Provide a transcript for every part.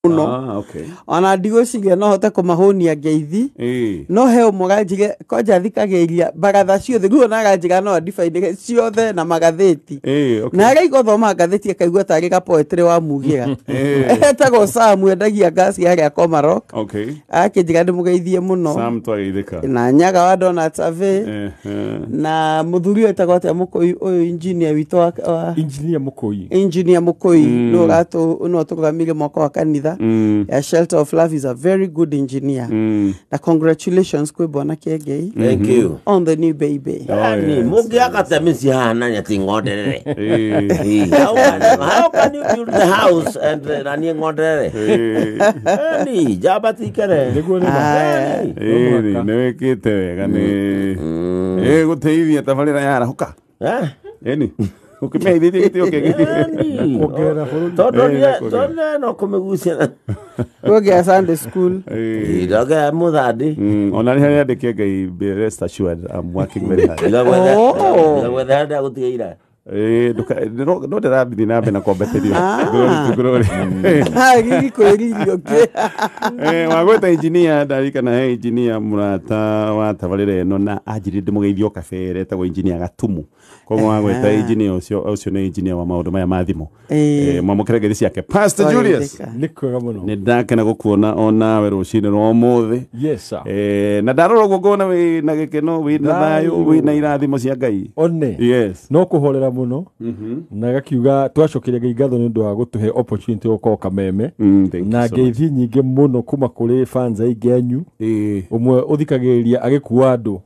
no okay. Ona ndigwiciria no hote kumahonia ngeithi no he umuganjire koja thikagiria baratha ciothe ruo na ganjira no difaide ciothe na magatheti okay. Na rai gothoma gatheti akaigua tari ga poetry wa mugira etagwo Sam endagia gasi yaria Komarok okay. Akinjira ndimugeithie muno Sam twageithika na nyaga wa Donald Save na Muthuri etagwo atia Mukoi uyu engineer wito wa engineer Mukoi no gato no tugamire mwaka wa kanitha A Shelter of Love is a very good engineer. Na congratulations kwe bwana Kegei. Thank you. On the new baby. Yani, mugi akatamisi hana nyati ngodere. How can you build the house and nani ngodere? Yani, jabati kere. Newekite wega ni guteithia tabarira yara huka. Eni. Ukimeithithia gitio kingĩ kuongerera bũrũri tondu no kũmĩgucia kuongerera Sunday school ndoge muthandi ona nĩ harĩa ndĩkie Ngai be rest assured I'm working very hard ndagwetha gũtigaira no ndĩrabithi na mbere na kombeterio gigi kwĩririo kĩ wagweta engineer ndarikana he engineer mũrata wa tabarĩra ĩno na anjĩrĩ ndĩmũgeithio kabere etagwo engineer Gatumu koguo wagweta engineer ũcio nĩ engineer wa maũndũ maya ma thimũ mwamũkĩre ngeithi ciake Pastor Julius nĩ kwega mũno nĩ ndakena gũkuona onawe rũcinĩ rwa ũmũthĩ yes sir na ndarora ũguo ngona wĩna gĩkeno wĩna thayũ wĩna irathimo cia Ngai one yes no kũhorera mũno na gakiuga twacokeria Ngai ngatho nĩ ũndũ wa gũtũhe opportunity gũkorwo kameme na ngeithi nyingĩ mũno kuma kũrĩ fans aingĩ anyu ũmwe ũthikagĩrĩria agĩkua andũ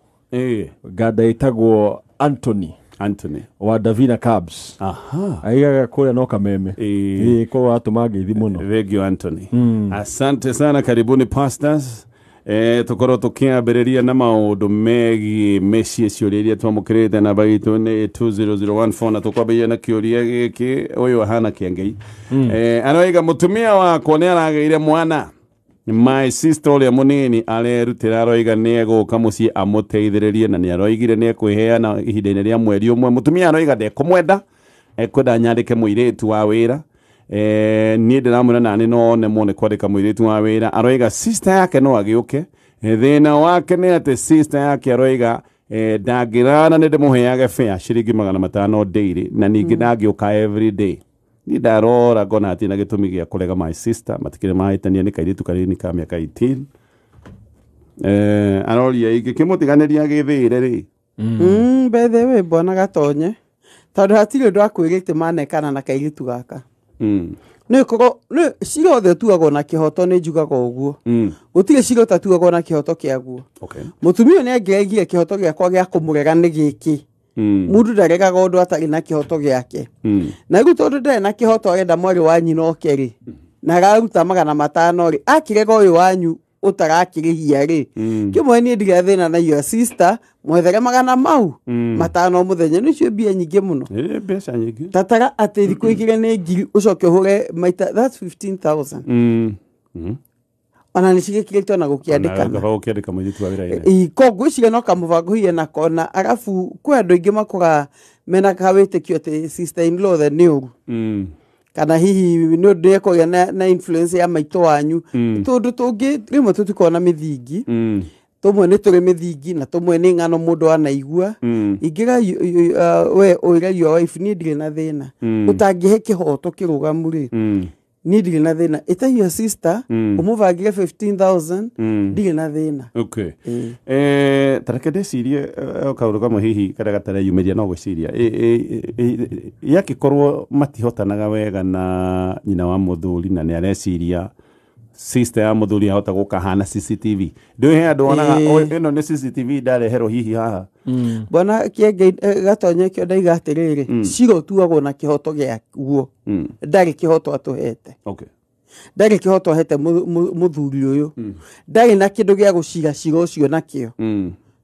nganda ĩtagwo Anthony wa Davina Cabs aigaga kũrĩa no kameme kwa atũma ngeithi mũno thank you Anthony asante sana karibuni pastors tukorwo tukiambĩrĩria na maũndũ megiĩ mĩciĩ ciũria iria twamũkĩrĩte namba itũ nĩ 20014 na tukwambĩrĩria na kĩũria gĩkĩ ũyũ ahana kĩengei aroiga mũtumia wakwa nĩ aragĩire mwana my sister ũrĩa mũnini arerutĩra aroiga nĩ egũka mũciĩ amũteithĩrĩrie na nĩ aroigire nĩ ekwĩheana ihinda-inĩ rĩa mweri ũmwe mũtumia aroiga ndekũmwenda ekwenda nyandĩke mũirĩtu wa wĩra niĩ ndĩramwĩra nani no nemwo nĩ kwandĩka mũirĩtu wa wĩra aroiga sister yake no agĩũke thĩna wake nĩ atĩ sister yake aroiga ndangĩrana nĩ ndĩmũheage fare ciringi 500 daily na ningĩ ndangĩũka every day ni ndarora ngona atĩ na gĩtũmi gĩa kũrega my sister matikĩrĩ mahĩtania nĩ kairĩtu kanini ka mĩaka 18 aroria ingĩkĩmũtiganĩria gĩthĩre rĩ bethe we mbona gatonye tondũ hatirĩ ũndũ akwĩrĩte manekana na kairĩtu gaka nĩ ciothe tuagwo na kĩhoto nĩ njugaga ũguo gũtirĩ cirota tuagwo na kĩhoto kĩaguo mũtumia nĩ angĩaigire kĩhoto gĩakwa gĩa kũmũrega nĩ gĩkĩ mundu ndaregaga ũndũ atarĩ na kĩhoto gĩake na rĩu tondũ ndarĩ na kĩhoto arenda mwarĩ wanyu no kerĩ na araruta 500 rĩ akĩrega ũyũ wanyu ũtarakĩrĩhia rĩ kĩmwe niĩ ndigĩa thĩna na your sister mwethere 500 mau 5 mũthenya nĩcio mbia nyingĩ mũno mbeca nyingĩ tatara atĩ thikũ igĩrĩ nĩ ngiri ũcoke ũhũre maita that's 15,000 ona nĩ cigĩkĩrĩtwo na gũkĩandĩkana mũirĩtu wa wĩra koguo iciga no kamũbango hiye na kona arabu kwĩ andũ aingĩ makũga mena kawĩtĩkio atĩ sister in law the nĩ ũru kana hihi nĩ ũndũ ekũgĩa na influence ya maitũ wanyu tondũ tũngĩ rĩmwe tũtikoragwo na mĩthingi tũmwe nĩ tũrĩ mĩthingi na tũmwe nĩ ng'ano mũndũ anaigua ingĩra we ũĩra your wife niĩ ndirĩ na thĩna ũtangĩhe kĩhoto kĩrũgamu rĩ niĩ ndirĩ na thĩna ĩta your sister ũmũbangire 15,000 ndirĩ na thĩna tareke ndĩcirie kaũndũ kamwe hihi karĩa gatareyumĩria no gwĩciria yakĩkorwo matihotanaga wega na nyina wa mũthuri na nĩ areciria sister ya mũthuri ahota gũkahana CCTV ndũhe andũ onaga ĩno nĩ CCTV ndareherwo hihi haha bona kĩengei gatonye kĩo ndaiga atĩrĩrĩ ciro tuagwo na kĩhoto gĩaguo ndarĩ kĩhoto atũhete ndarĩ kĩhoto ahete mũthuri ũyũ ndarĩ na kĩndũ gĩa gũcira cira ũcio nakĩo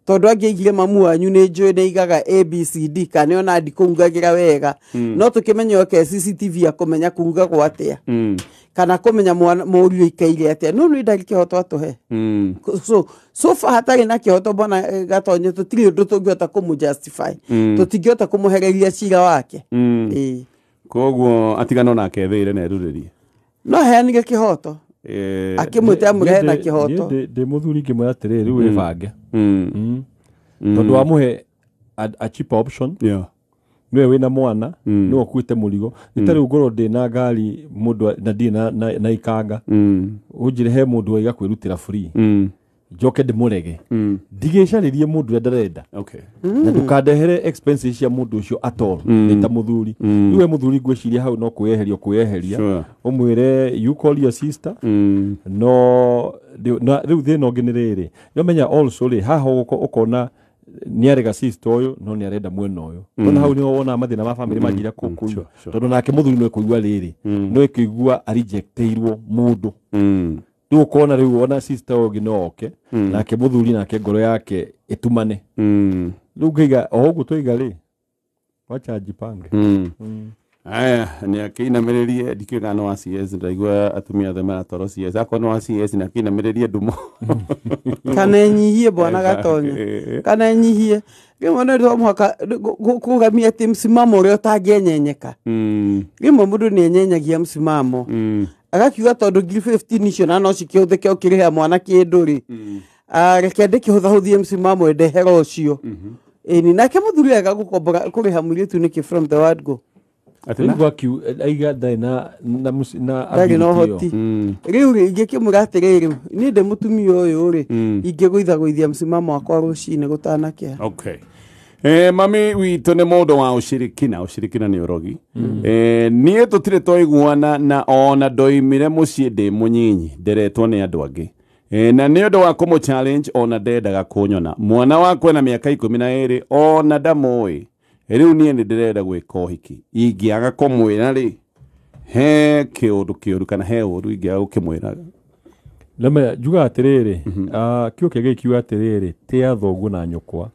tondũ angĩigire mamu wanyu nĩ njũĩ nĩ igaga ABCD kana ona ndikũngagĩra wega no tũkĩmenya oke CCTV akũmenya kũrugagwo atĩa kana kũmenya mũriũ ikaire atĩa no nĩ ndarĩ kĩhoto atũhe so far hatarĩ na kĩhoto bona gatonye tũtirĩ ũndũ tũngĩhota kũmũjustify tũtingĩhota kũmũhereria cira wake koguo atigano nake thĩire na erurĩrie no heanige kihoto akimwite amrehe na kihoto de muthuri ngimwe atiriri riu ibange tondu amuhe a cheaper option niwe wina mwana niwe ukuite murigo itari ugoro de na ngari mundu na dina na ikanga unjire he mundu wiga kwirutira free joke de murege digicaririe mundu ndarenda na ndukandehere expenses cia mundu ucio at all nita muthuri niwe muthuri ngwiciria hau no kuyeheria umwire you call your sister no riu thina ungi niriri yomenya also ri haha ukona niarega sister uyu no niarenda mwena uyu ona hau niho wona mathina ma family majira kukuyu tondu nake muthuri no kuigua riri no ikigua rejecteirwo mundu tu kona riu ona sister ogi no oke nake muthuri nake ngoro yake itumane riu ngiga ogu twiga ri wacha jipange aya ni akinamererie dikiga no CS ndaigua atumia thema toro CS akona CS na akinamererie ndumo kana nyihie bwana gatonye kana nyihie rimwe ndo mwaka kugamia ti msimamo uri utangenyenyeka rimwe mundu ni enyenyagia msimamo agakiuga tondu 15 icio na no cikihũthĩke ũkĩrĩha mwana kĩndũ rĩ reke ndĩkĩhũthahũthie msimamo ndehera ũcio ĩni nake mũthuri aga gũkombora kũrĩha mũirĩtu nĩkĩ from the word go atigwa kiu aiga ndai na ndari no hoti rĩu ingĩkĩmũra atĩrĩrĩ niĩ ndĩ mũtumia ũyũ rĩ ingĩgũithagũithia msimamo wakwa rũcinĩ gũtanakĩra mami witũ nĩ mũndũ wa ũcirikina nĩ ũrogi niĩ tũtirĩ twaiguana na ona ndoimire mũciĩ ndĩ mũnyinyi nderetwo nĩ andũ angĩ na nĩ ũndũ wa kũmũ challenge ona ndendaga kũnyona mwana wakwa na mĩaka 12 ona ndamũĩ rĩu niĩ nĩ ndĩrenda gwĩka ũhiki ingĩaga kũmwĩra rĩ he kĩũndũ kĩũru kana he ũru ingĩaga gũkĩmwĩraga lema juga atiriri kio kege kiu atiriri tia thogu na nyukwa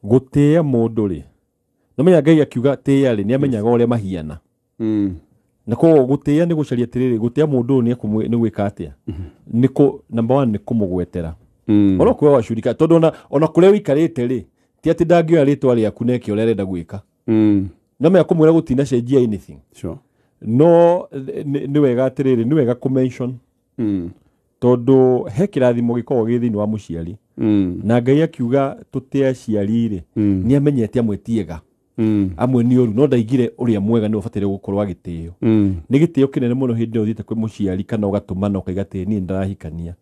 gutia mundu ri namenya ngai akiuga tia ri ni amenyaga ore mahiana na ko gutia ni gucaria atiriri gutia mundu ni gwika atia niko number 1 ni kumugwetera ono kwa washurika todo ona kure wikarite ri ti ati ndangio ritwa ri akuneke urenda gwika namenya kumwira gutina cenjia anything no ni wega atiriri ni wega ku mention todo he kirathimo gikoo githini wa muciari na ngai akiuga tutia ciarire ni amenyete amwetiega amwe ni oru no ndaigire uria mwega ni ufatire gukorwa gitio ni gitio kinene muno hindi uthite kwi muciari kana ugatumana ukaigate ni ndarahikania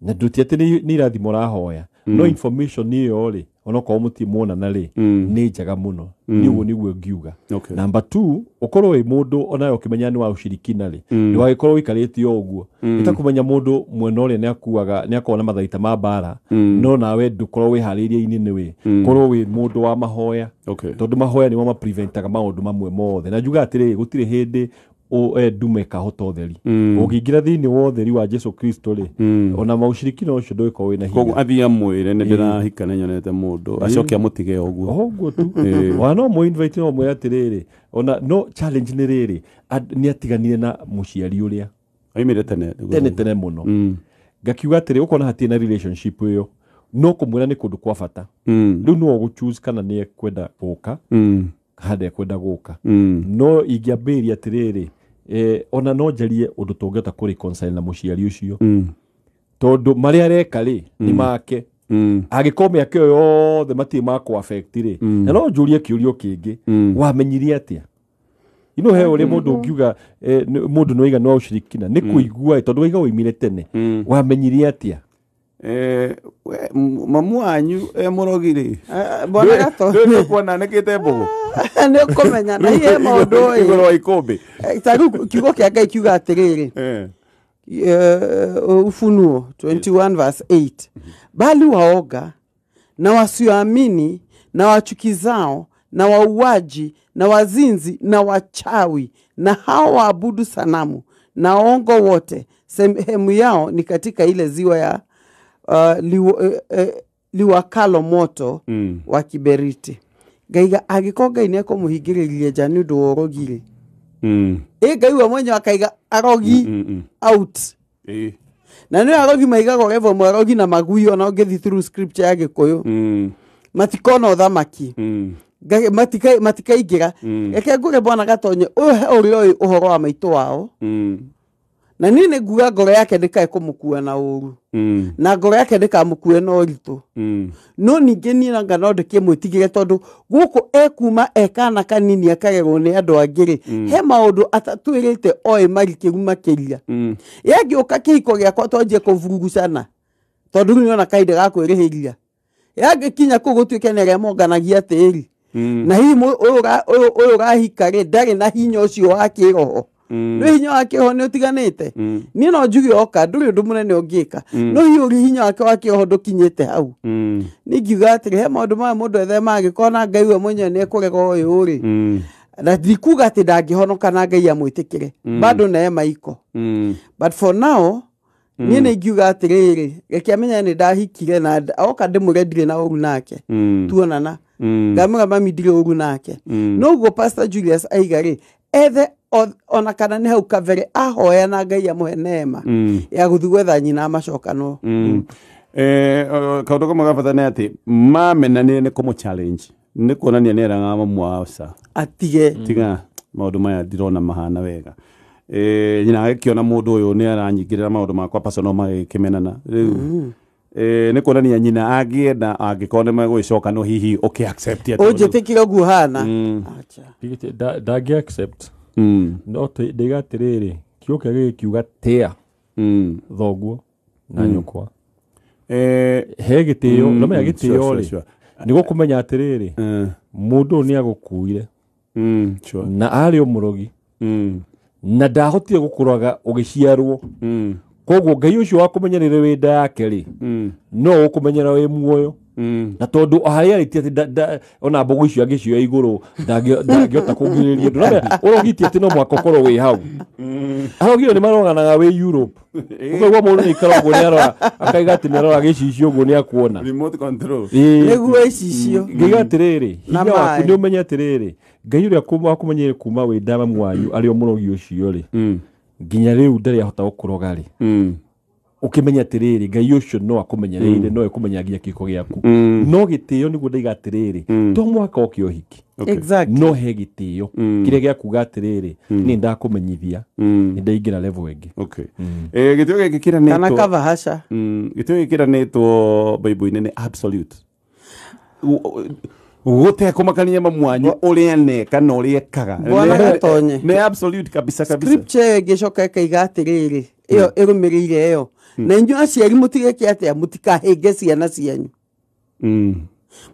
na nduti ati ni irathimo rahoya no information ni yori ono ko muti muona na ri ni njaga muno ni ugo niguo ngiuga number 2 ukorwo wi mundu onayo kimenya ni wa ushirikina ri ni wagikorwo wikarite oguo itakumenya mundu mwena uri ni akuaga ni akona mathaita ma bara no nawe ndukorwo wi hariria ini ni wi korwo wi mundu wa mahoya tondu mahoya ni wa preventaga maundu mamwe mothe na njuga atiri gutire hindi o dume kahota utheri ugingira thini wa utheri wa Jesu Kristo ri ona maushirikina ucio ndoiko wina hinya kogu athia mwire ne ndirahikana nyonete mundu acokia mutige oguo tu wana mo invite no mwira atiriri ona no challenge ni riri ni atiganire na muciari uria aimire tene muno ngakiuga atiri ukona hatie na relationship iyo no kumwira ni kundu kwa bata riu no go choose kana ni kwenda guka hade kwenda guka no ingiambiria atiriri ona no njarie undu tungeta ku reconcile na muciari ucio tondu maria areka ri ni make agikome akio yothe mati mako affect ri na no njurie kiurio kingi wamenyirie atia ino he uri mundu ungiuga mundu no iga no ushirikina ni kuigua tondu iga uimire tene wamenyirie atia mamu anyu murogire bona gato ndio kuona nekete mbogo ni kumenya na iye maundu igoro wa ikombe tagu kiugo kia ngai kiuga atiriri Ufunuo 21 verse 8 bali waoga na wasioamini na wachukizao na wauaji na wazinzi na wachawi na hao waabudu sanamu na ongo wote sehemu yao ni katika ile ziwa ya liwakalo moto wa kiberiti gaiga agikonga ineko muhigiririe jani ndorogire ngai wa mwenye akaiga arogi out na ni arogi maiga gorevo mwarogi na maguyo na ngethi through scripture ya gikuyu matikona uthamaki matikaingira reke ngure bwana Gatonye uri uhoro wa maitu wao na nini nguga ngoro yake ndikae kumukua na uru na ngoro yake ndikamukue na uritu no ninge ni nanga no ndike mwitigire tondu guku ekuma ekana kanini akarerwo ni andu angiri he maundu atatwirite oi marikiru makiria yangi ukakihiko giakwa tonje kuvurugucana tondu ni ona kaide gakwirihiria yangi kinya kugutwike nere monganagia tiri na hii uyu rahikare ndari na hinya ucio wa kiroho no hinya wake ho ni utiganite ni no njugi oka nduri ndu munene ongika no hiyo hinya wake wa kiroho ndukinyite hau ni ngiuga atiri he maundu ma mundu ethe magikona Ngai we mwenye ni kurega uyu uri na ndikuga ati ndangihonoka na Ngai amwitikire bado na maiko but for now ni ngiuga atiri reke amenya ni ndahikire na oka ndimurendire na uru nake tuonana ngamura mami ndire uru nake no go Pastor Julius aigari ethe ona kana ni hau kavere ahoya na Ngai amuhe neema ya guthugwetha nyina macokano kaundu kamwe gabatane ati mamenanie ni kumu challenge ni kuonania ni eranga mamwasa atige tiga maundu maya ndirona mahana wega nyina akiona mundu uyu ni aranyigirira maundu makwa personal magikimenana ni kuonania nyina agienda angikone magwicoka no hihi accept it ojetekira guhana acha dagi accept no ndigatiriri kiuke gikiuga tea thoguo na nyukwa he gitio no me gitio ri nigo kumenya atiriri mundu ni agukuire na ari umurogi na ndahotire gukuraga ugiciarwo koguo Ngai ucio wakumenyerere wenda yake ri no ukumenyera we muoyo na tondu ahayariti ati ona mbogo icio agicio iguru ndagiota kugiriria ndu na urogiti ati no mwako korwo we hau arogio ni maroganaga we Europe ukagwa mundu ni karogwo ni arora akaiga ati ni arora gicicio guo ni akuona remote control niguo icicio ngiga atiriri hinya waku ni umenya atiriri Ngai uria kumenyere kuma we ndama mwanyu ari omurogi ucio ri nginya riu ndari ahota gukuroga ri ukimenya atiriri Ngai ucio no akumenyereire no ekumenyagia kiko giaku no gitio niguo ndaiga atiriri to mwaka okio hiki exactly no he gitio kire giakuga atiriri ni ndakumenyithia ni ndaingira level ingi gitio gikira neto kana kava hasha gitio gikira neto bible ni absolute wote kumakania mamwanyu uri aneka no uri ekaga bwana Gatonye ni absolute kabisa scripture gicoka kaiga atiriri iyo irumirire iyo na inyu aciari mutige kiatia mutikahenge ciana cianyu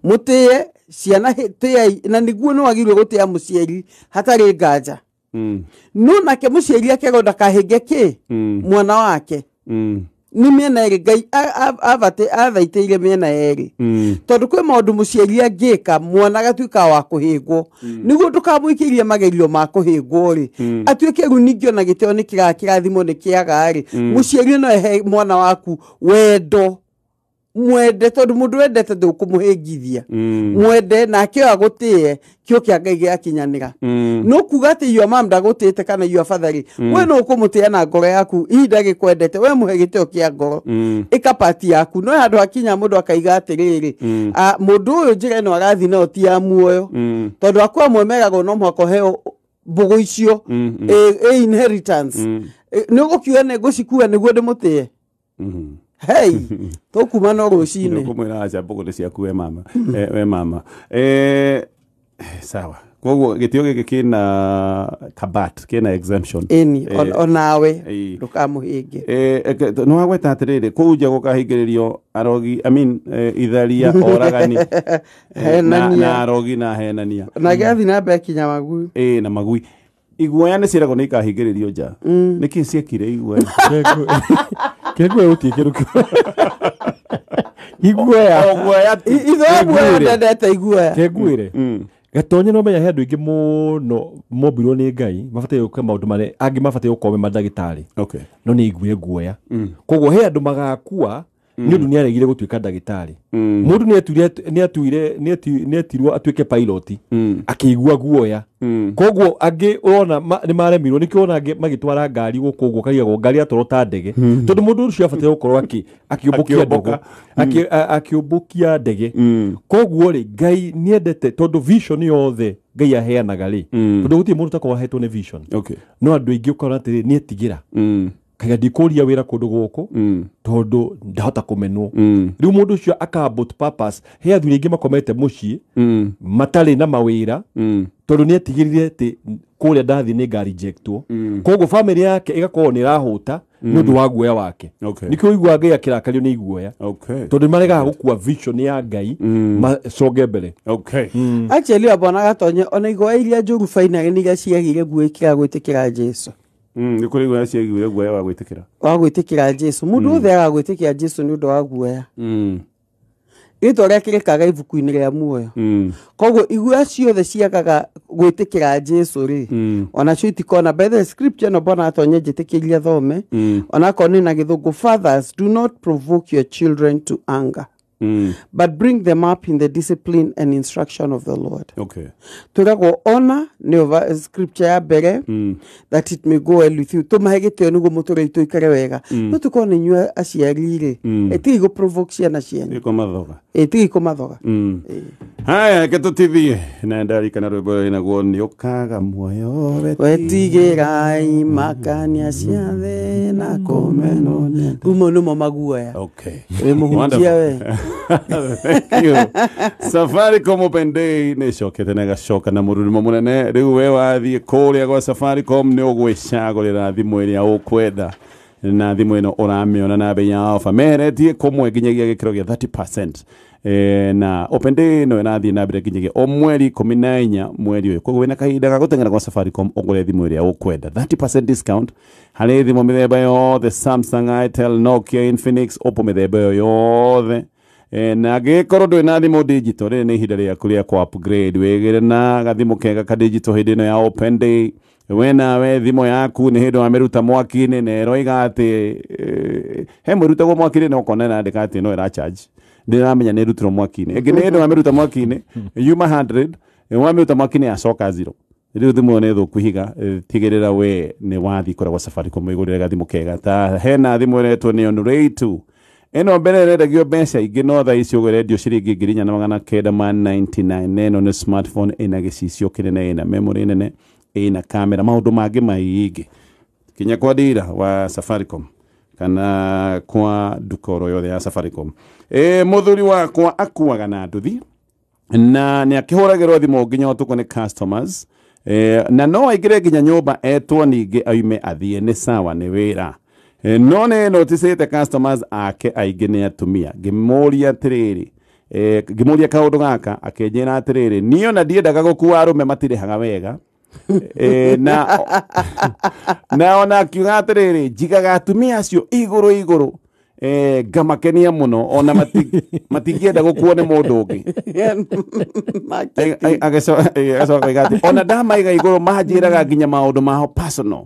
mutie ciana tie na niguo no agirwe gutia muciari hatari nganja no nake muciari akego ndakahenge ki mwana wake ni miena eri Ngai athaitĩire miena eri tondu kwi maundu muciari angika mwana gatuika wa kuhingwo niguo ndukamwikirie magerio ma kuhingwo ri atuike runingio na giteo ni kirathimo ni kiaga ri muciari no ehe mwana waku wendo mwende tondu mundu wendete ndukumuhingithia mwende na kio agutie kio kia Ngai giakinyanira no kuga ati yo mam ndagutite kana yo fatheri we no ukumutia na ngoro yaku ihinda gikwendete we muhe giteo kia ngoro ikapati yaku no handu akinya mundu akaiga atiriri mundu uyu njira no arathi no ti ya muoyo tondu akwa mwemerago no mwako heo mbugu icio inheritance ni gukiwa ne gucikua niguo ndimutie hey tokuma no rucine kumwira acha mbogo ciaku we mama sawa koguo gitio giki kina kabat kina exemption onawe ndukamuhinge no agweta atiriri kuja gukahingiririo arogi itharia oragani na arogi na henania na gathi na bekinya magui na magui iguoya ni ciragwo ni ikahingiririo nja niki ciekire iguoya kegwe utikiruka iguoya ithoya ndendete iguoya kegwire Gatonye no menya handu ingi muno mobirwo ni Ngai mabate yuka maundu mare angi mabate gukome madagitari no ni iguye guoya koguo he andu magakua ni undu ni aregire gutuika ndagitari mundu ni atirwo atuike pilot akigua guoya koguo angi urona ni maremirwo ni kiona angi magitwara ngari gukuguo kaiga ngari atorota ndege tondu mundu ucio abatire gukorwo akiumbukia ndogo akiumbukia ndege koguo ri Ngai ni endete tondu vision yothe Ngai aheanaga ri tondu gutie mundu takorwo ahetwo ni vision no andu aingi ukora atiri ni etigira kaga ndikuria wira kundu guku tondu ndahota kumenwo riu mundu ucio akabut purpose he athuri aingi makomete mucii matari na mawira tondu ni etigirire ati kuria ndathi ni ngari rejectwo koguo family yake igakorwo ni rahuta nundu wa guoya wake nikio igua Ngai akirakario ni iguoya tondu maregaga gukua vision ya Ngai macoge mbere actually abona gatonye ona igwa iria njuru faina ni gaciagire guikira gwitikira Jesu ni kuri guoya ciagire guoya wa gwitikira Jesu mundu othe agagwitikira Jesu ni undu wa guoya ito rekirikaga ibuku-ini ria muoyo koguo igua ciothe ciagaga gwitikira Jesu ri ona cio itikona by the scripture no bona atonye njitikiria thome ona koni na githungu fathers do not provoke your children to anger but bring them up in the discipline and instruction of the Lord. Tugago honor ni over scripture ya bere that it may go well with you. Tumahegete nugo Muthuri itu ikare wega. No tukone nywe aciarire. Eti go provoke ciana ciene. Iko mathoga. Haya ketutithie na ndari kana rwimbo ina guo ni ukaga muoyo wetigirai makania ciathe na komeno umo numo maguoya. Muhunjia we. Thank you. Safaricom Open Day ni cokete na gacoka na mururimo munene riu we wathie kuria gwa Safaricom ni ugwicagurira thimu iria ukwenda na thimu ino uramiona na bei ya ofa meretie komwe ginyagia gikiro gia 30%. Na Open Day no nathi na mbere ginyagia o mweri 14 mweri uyu koguo wina kahinda ga gutengera gwa Safaricom ugure thimu iria ukwenda 30% discount hari thimu mithemba yothe Samsung, Itel, Nokia, Infinix, Oppo mithemba yothe na gikoro ndwe na thimu digital ri ni ihinda ria kuria kwa upgrade wegere na gathimu kega ka digital hindi no ya Open Day wena we thimu yaku ni hindu ameruta mwaki-ini nero igati he muruta go mwaki-ini no kona na ndikati no ira charge ndiramenya ni rutiro mwaki-ini ege ni hindu ameruta mwaki-ini yuma 100 wameruta mwaki-ini acoka 0 riu thimu ne thu kuhiga tigirira we ni wathi kora gwa Safaricom igurire gathimu kega ta hena thimu retwo ni muiritu eno mbere rendagio mbeca ingi no tha icio radio ciringi ngirinya na 999 neno ni smartphone ina gicicio kinene ina memory nene ina kamera maundu mangi maingi kinya kwa dira wa Safaricom kana kwa dukoro yothe ya Safaricom muthuri wakwa akuaga na nduthi na ni akihuragirwo thimu nginya utuko ni customers na no aigire nginya nyumba etwo ningi aume athie ni sawa ni wira no ne noticete customers ake aingi ni atumia ngimuria atiriri ngimuria kaundu gaka akenjira atiriri niyo na ndiendaga gukua arume matirihaga wega na ona akiuga atiriri njigaga atumia acio iguru ngamakenia muno ona matingienda gukuo ni mundu ungi agacoka igati ona ndamaiga iguru manjiraga nginya maundu maho personal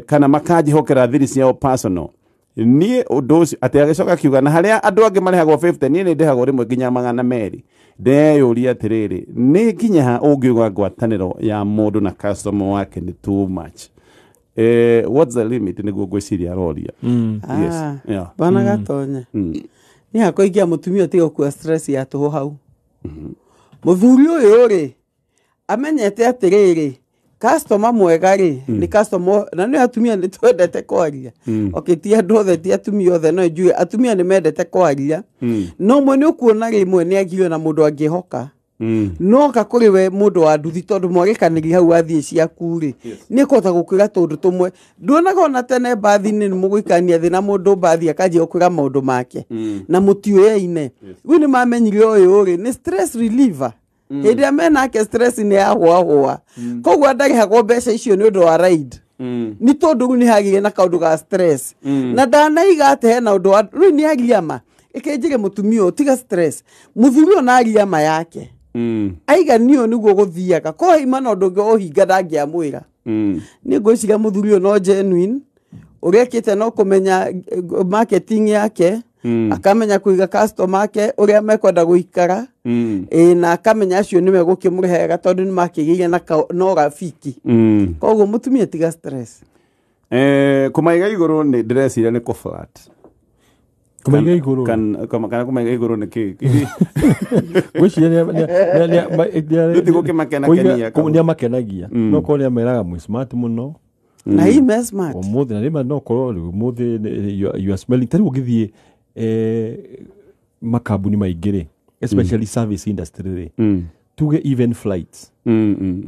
kana makajihokera thiri ciao personal ni undu ucio ati agacoka kiuga na haria andu angi marehagwo 50 ni ndihagwo rimwe nginya 200 ndeyuria atiriri ni nginya ha ungiuga ngwataniro ya mundu na customer wake ni too much what's the limit niguo gwiciria roria yes bana gatonye ni hakoigia mutumia tigo kwa stress ya tuho hau muthuri uyu ri amenyete atiriri customer mwega ri ni customer na ni atumia ni twendete kwaria okitia ndothe ti atumia othe no njue atumia ni mendete kwaria no mwe ni ukuona rimwe ni agio na mundu angihoka no kakuri we mundu wa nduthi tondu mwagikaniri hau athie ciaku ri ni kota gukira tondu tumwe nduonaga ona tene bathi-ini ni muguikania thi na mundu bathi akaji okura maundu make na mutioyaine we ni mamenyire uyu ri ni stress reliever hindi amena ke stress ni ahwa koguo ndarihagwo mbeca icio ni undu wa ride ni tondu ni hagire na kaundu ga stress na ndanaiga ate hena undu wa ri ni agiama ikenjire mutumio tiga stress muthuri ona agiama yake aiga niyo niguo guthiaga ko imana undu ungi ohinga ndangiamwira ni ngwiciria muthuri no genuine urekite no kumenya marketing yake akamenya kuiga customer yake uria mekwenda guikara na akamenya acio nime gukimurehega tondu ni makigire na no rafiki koguo mutumia tiga stress kumaiga iguru ni ndĩreciria nĩ kũ-flat kumaiga iguru kana kumaiga iguru nĩ kĩ gwĩciria nĩ amakenagia no korwo nĩ ameraga mwĩ smart mũno na hii me smart ũmũthĩ na rĩma no korwo ũmũthĩ you are smelling tarĩ ũgĩthiĩ makambuni maingĩ especially service industry tuge even flights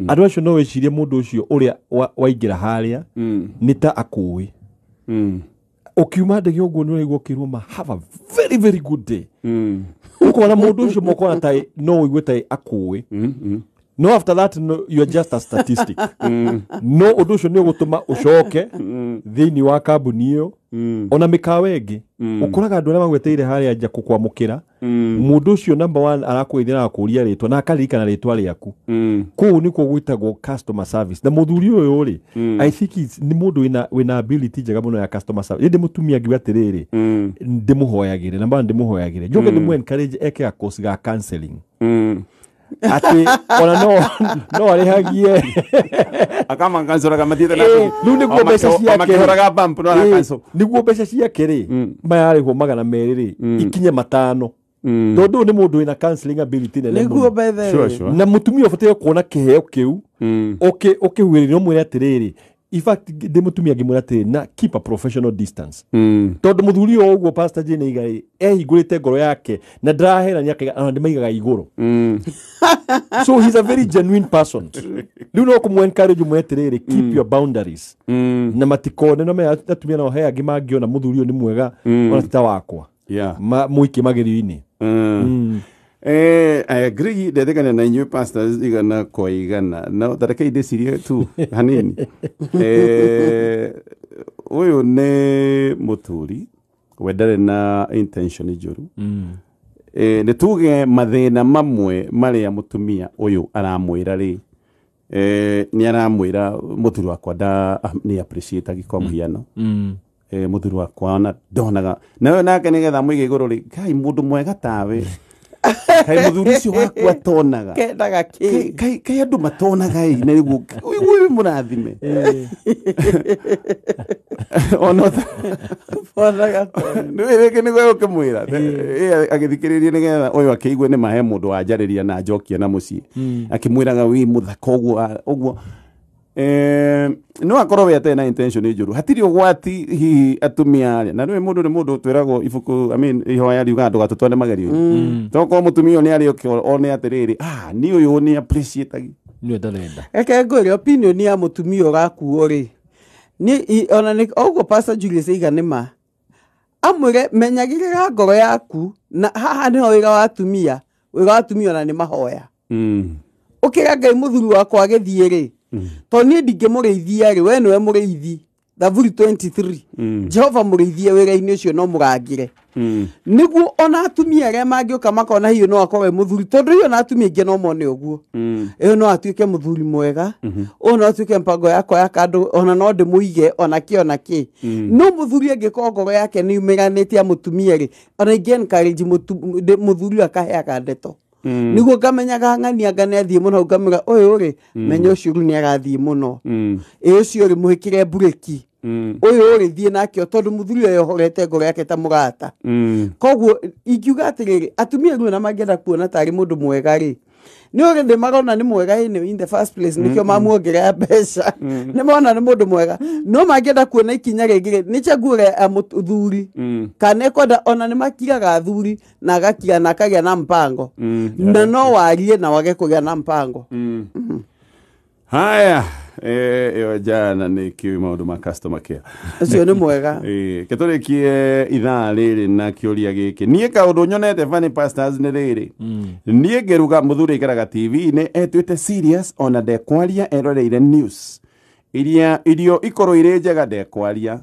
andũ acio no wĩcirie mũndũ ũcio ũrĩa waingĩra harĩa nĩ ta akũĩ ukiuma ndege ũguo nĩ ũraigua ũkĩrwo ma have a very very good day ũkona mũndũ ũcio mokona ta no ũigue ta akũĩ no after that no, you are just a statistic no ũndũ ũcio nĩ ũgũtũma ũcoke thĩinĩ wa kambuni ĩyo ona mĩkawa ĩngĩ ũkoraga andũ arĩa magweteire harĩa nja gũkwamũkĩra mũndũ ũcio number 1 arakũithira akũria rĩtwa na akaririkana rĩtwa rĩaku kũu nĩkuo gwĩtagwo customer service na mũthuri ũyũ rĩ I think nĩ mũndũ wĩna ability njega mũno ya customer service ndĩ mũtumia ngiuga atĩrĩrĩ ndĩmũhoyagĩre namba ndĩmũhoyagĩre njoke ndĩmũ encourage eke a course ga counseling ati ona no arihagie akama kansora kama tita na rĩu nĩguo mbeca ciake makĩhoraga bump no arakanso nĩguo mbeca ciake rĩ mayarĩhwo 200 rĩ ikinye 5 tondũ nĩ mũndũ wĩna counseling ability nĩguo bethe na mũtumia ũbataire kuona kĩheo kĩu ũkĩhuĩrĩrio mwĩre atĩrĩrĩ in fact ndĩ mũtumia ngĩmwĩra atĩrĩ na keep a professional distance tondũ mũthuri o ũguo pastor Jane igai ehingũrĩte ngoro yake na ndĩraherania akaiga ndĩmaigaga igũrũ so he's a very genuine person rĩu no kũmũ-encourage ũmwe atĩrĩrĩ keep your boundaries na matikone no me atumia no he angĩ mangĩona mũthuri ũyũ nĩ mwega ona ti ta wakwa mũikie magerio-inĩ I agree ndethekana na inyuĩ pastors igana kwa igana no tareke ndĩcirie tu hanini ũyũ nĩ Muthuri wendarĩ na intention njũru nĩ tuge mathĩna mamwe marĩa mũtumia ũyũ aramwĩra rĩ nĩ aramwĩra Muthuri wakwa nĩ appreciate agĩkwa mũhiano Muthuri wakwa ona ndonaga nawe nake nĩgetha mũige igũrũ rĩ kai mũndũ mwega tawe kai muthuri ucio wakwa tonaga kendaga kai andu matonaga na niguo uyu murathime ono bonaga nĩwĩrĩke nĩguo ũkĩmwĩra agĩthikĩrĩria nĩgetha ũyũ akĩigue nĩ mahe mũndũ wanjarĩria na njokia na mũciĩ akĩmwĩraga wĩ mũthaka ũguo no akorwo we atena intention njũru hatirĩ ũgwati hihi atumia na rĩu mũndũ nĩ mũndũ twĩragwo ibuku ihoya riuga andũ gatũtware magerio-inĩ toko mũtumia nĩ arĩ one atĩrĩrĩ nĩ ũyũ nĩ appreciate nĩ ndarenda eke ngũrĩ opinion ya mũtumia ũgakuo rĩ ona nĩ ũguo pastor Julius iga nĩ ma amwĩre menyagĩrĩra ngoro yaku na haha nĩho wĩra wa atumia ona nĩ mahoya ũkĩra Ngai mũthuri wakwa agĩthiĩ rĩ to niĩ ndingĩmũrĩithia rĩ we nĩwe mũrĩithi Thaburi 23 Jehova mũrĩithie wĩra-inĩ ũcio no mũrangĩre nĩguo ona atumia arĩa mangĩũka makona hiyo no akorwo mũthuri tondũ hiyo na atumia aingĩ no mone ũguo ĩyo no atuĩke mũthuri mwega ũyũ no atuĩke mpango yakwa ya kando ona no ndĩmũige ona kĩ no mũthuri angĩkorwo ngoro yake nĩ yumiranĩte mũtumia rĩ ona ingĩ encourage mũthuri akaheaga ndeto nĩguo ngamenyaga ng'ania ngane athiĩ mũno ngamĩra ũyũ rĩ menya ũcio rĩu nĩ agathiĩ mũno ũcio rĩ mũhĩkĩre bureki ũyũ rĩ thiĩ nakĩo tondũ mũthuri ũyũ ohorete ngoro yake ta mũrata koguo ingiuga atĩrĩrĩ atumia rĩu na mangĩenda kuona tarĩ mũndũ mwega rĩ nĩ ũrĩ marona nĩ mwega in the first place nĩkĩo mamuongerera mbeca nĩ mona nĩ mũndũ mwega no mangĩenda kuona ikinya rĩngĩ nĩ chaguore mũthuri kana ekwenda ona nĩ makiraga athuri na agakira na akagĩa na mpango na no warie na wage kũgĩa na mpango haya yo jana nĩ kiu maũndũ ma customer care ũcio nĩ mwega ketũrĩkie ithaa rĩrĩ na kĩũria gĩkĩ niĩ kaũndũ nyonete funny pastors nĩ rĩrĩ niĩ ngiruga Muthuri aikaraga TV-inĩ etuĩte serious ona ndekwaria eroreire news irio ikorwo irĩ njega ndekwaria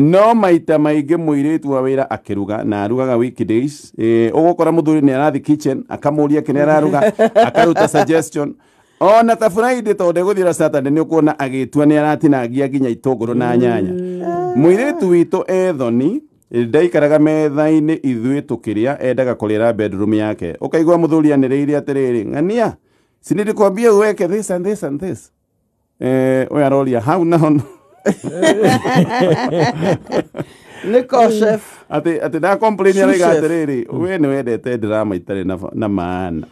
no maita maingĩ mũirĩtu wa wĩra akĩruga na arugaga weekdays ũgũkora Muthuri nĩ arathi kitchen akamũria kĩrĩa araruga akaruta suggestion ona ta Friday tondũ gũthira Saturday nĩ ũkuona agĩtua nĩ aratinangia nginya itũngũrũ na nyanya muiritu witũ ethoni ndaikaraga metha-inĩ ithuĩ tũkĩrĩa endaga kũrĩra bedroom yake ũkaigua mũthuri anĩrĩire atĩrĩrĩ ng'ania sinilikwambia uweke this and this and this we aroria hau naho nĩko chef atĩ nda complain araiga atĩrĩrĩ we nĩ wendete drama itarĩ na maana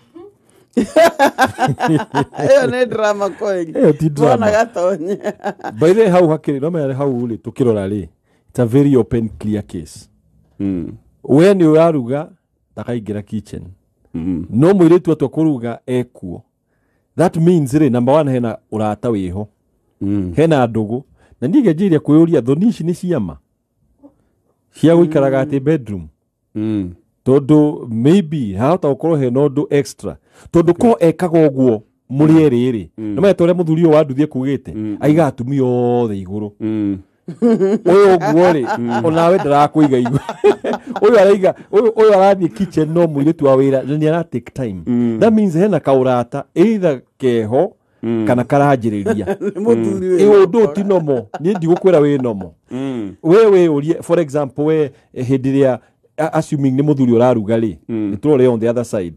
ĩyo nĩ drama kweli ĩyo ti drama gatonye by the way hau hakĩrĩ no menya hau rĩ tũkĩrora rĩ it's a very open clear case we nĩ ũraruga ndakaingĩra kitchen no mũirĩtu atwa kũruga ekuo that means rĩ number one hena ũrata wĩho hena ndũgũ na niĩ ngĩanjĩrĩria kwĩyũria thoni ici nĩ ciama cia gũikaraga atĩ bedroom tondũ maybe hahota gũkorwo hena ũndũ extra tondũ ko ekaga ũguo mũrĩ erĩ nĩ meta ũrĩa mũthuri ũyũ wanduthie kugĩte aiga atumia othe igũrũ ũyũ ũguo rĩ onawe ndarakũiga igũrũ ũyũ araiga ũyũ arathiĩ kitchen no mũirĩtu wa wĩra nĩ ara take time that means hena kaũrata either keho kana karanjĩrĩria ũndũ ti nomo niĩ ndigũkwĩra wĩ nomo we ũrie for example we hĩndĩ ĩrĩa assuming nĩ mũthuri ũraruga rĩ nĩ tũrore on the other side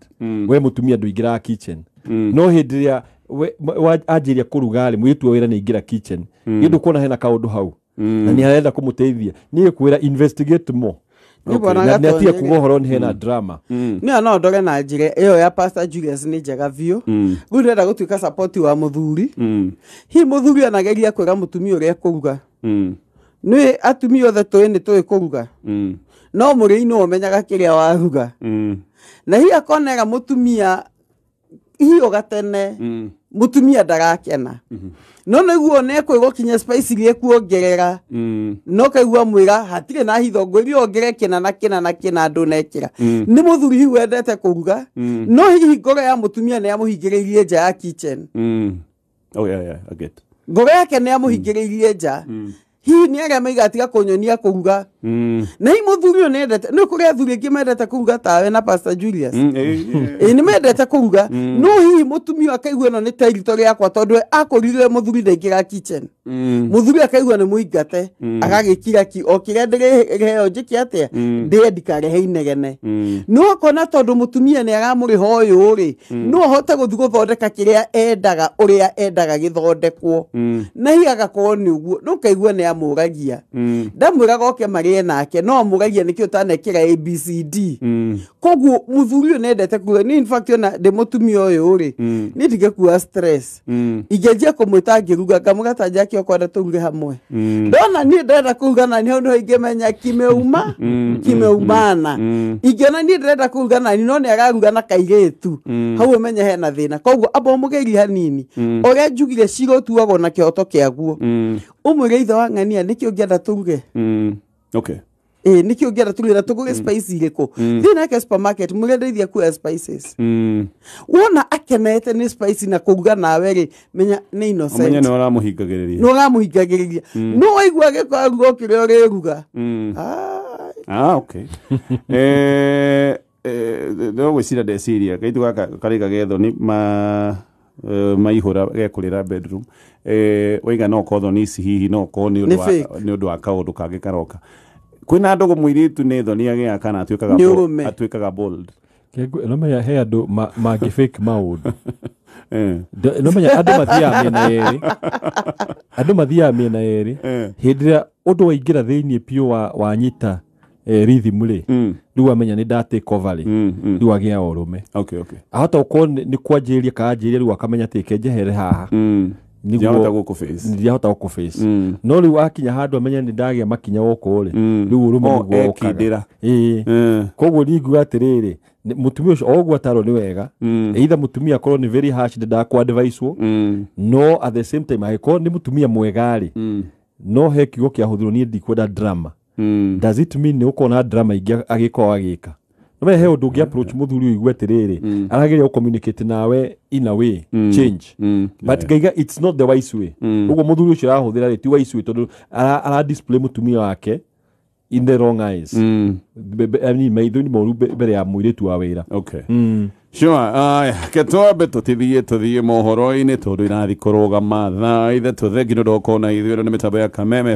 we mũtumia ndũingĩraga kitchen no hĩndĩ ĩrĩa anjĩria kũruga rĩ mũirĩtu wa wĩra nĩ aingĩra kitchen gĩndũ kuona hena kaũndũ hau na nĩ arenda kũmũteithia niĩ kwĩra investigate more nĩ atia kuga ũhoro nĩ hena drama niĩ no ndoge na njĩra ĩyo ya Pastor Julius nĩ njega biũ rĩu ndĩrenda gũtuĩka support wa mũthuri hi mũthuri anageria kwĩra mũtumia ũrĩa kũruga nĩ atumia othe tũĩ nĩ tũĩ kũruga no mũrĩi nĩ ũmenyaga kĩrĩa waruga na hi akonega mũtumia hiyo gatene mũtumia ndarakena no nĩguo nĩekwĩgũkinya spice iria kuongerera no kaigua mwĩra hatirĩ na hithongo iria ongere kĩna na kĩna ndũnekĩra nĩ mũthuri hiu wendete kũruga no hihi ngoro ya mũtumia nĩ amũhingĩrĩirie nja ya kitchen I get ngoro yake nĩ amũhingĩrĩirie nja hihi nĩ arĩa maiga tiga kũnyonia kũruga na hi mũthuri ũyũ nĩendete nĩ kũrĩ athuri aingĩ mendete kũruga tawe na Pastor Julius nĩ mendete kũruga no hihi mũtumia akaigua ĩno nĩ territory yakwa tondũ akũrire mũthuri ndaingĩra kitchen mũthuri akaigua nĩ mũingate agagĩkira ki o kĩrĩa ndĩrĩheo njĩke atĩa ndĩe ndikarehe inegene no akona tondũ mũtumia nĩ aramũrĩha ũyũ rĩ no ahote gũthiĩ gũthondeka kĩrĩa endaga ũrĩa endaga gĩthondekwo na hihi agakorwo nĩ ũguo no kaigua nĩ amũragia ndamwĩraga oke marĩe nake no amũragia nĩkĩo tanekĩra ABCD koguo mũthuri ũyũ nĩendete kuga ni in fact ona ndĩ mũtumia ũyũ rĩ nĩ ndigekuwa stress ingĩanjia kũmwĩta ngĩruga ngamũgata njake okwenda tũruge hamwe ndona niĩ ndĩrenda kũruga na niĩ no ingĩmenya kimeumana ingĩona niĩ ndĩrenda kũruga na niĩ no nĩ araruga na kairĩtu hau ũmenye hena thĩna koguo amba ũmũgeiri hanini ũrĩa njugire cirotuagwo na kĩhoto kĩaguo ũmwĩre ithe wa ng'ania nĩkĩ ũngĩenda tũruge okay nĩkĩ ũngĩenda tũruge na tũgũge spice irĩkũ thiĩ nake supermarket mũgendeithia kuoya spices wona akenete nĩ spice na kũruga nawe rĩ menya nĩ innocent ũmenye nĩ ũramũhingagĩrĩria no waigua gĩkwaruga kĩrĩa ũrĩruga okay no gwĩcira ndeciria kaitũ gaka karĩga gethoni maihũra gekũrĩra bedroom waiga no korwo thoni ici hihi no korwo nĩ ũndũ wa kaũndũ kangĩ karoka kwĩna ndũgũ mũirĩtu nĩ thoni agĩa kana atuĩkaga bold no menya he andũ mangĩ fake maũndũ no menya andũ mathiaga mĩena yerĩ hĩndĩ ĩrĩa ũndũ waingĩra thĩiniĩ piũ wanyita rhythm rĩ rĩu amenya nĩ ndatake over rĩ rĩu agĩa ũrũme ahota gũkorwo nĩ kwanjĩrĩria kanjĩrĩria rĩu akamenya atĩ kenjehere haha ndiahota gũkũ face no rĩu akinya handũ amenya nĩ ndagĩa makinya gũkũ rĩ rĩu ũrũme nĩguo okaga koguo ringuga atĩrĩrĩ mũtumia ũcio oguo atarwo nĩ wega either mũtumia akorwo nĩ very harsh ndakwa-advicewo no at the same time agĩkorwo nĩ mũtumia mwega rĩ no he kiugo kĩahũthĩrwo niĩ ndikwenda drama does it mean nĩ ũkorwo na drama ingĩ agĩkorwo agĩka no he ũndũ ũngĩ approach mũthuri ũyũ igue atĩrĩrĩ arageria communicate nawe in a way change but ngaiga it's not the wise way ũguo mũthuri ũcio arahũthĩra rĩ ti wise way tondũ ara display mũtumia wake in the wrong eyes maitho-inĩ moru mbere ya mũirĩtu wa wĩra sure ketwambe tũthiĩ mohoro-inĩ tondũ irathi kũrũgama thaa ithe tũthengi nĩ ndokorwo na ithuĩ nĩ mĩtambo ya Kameme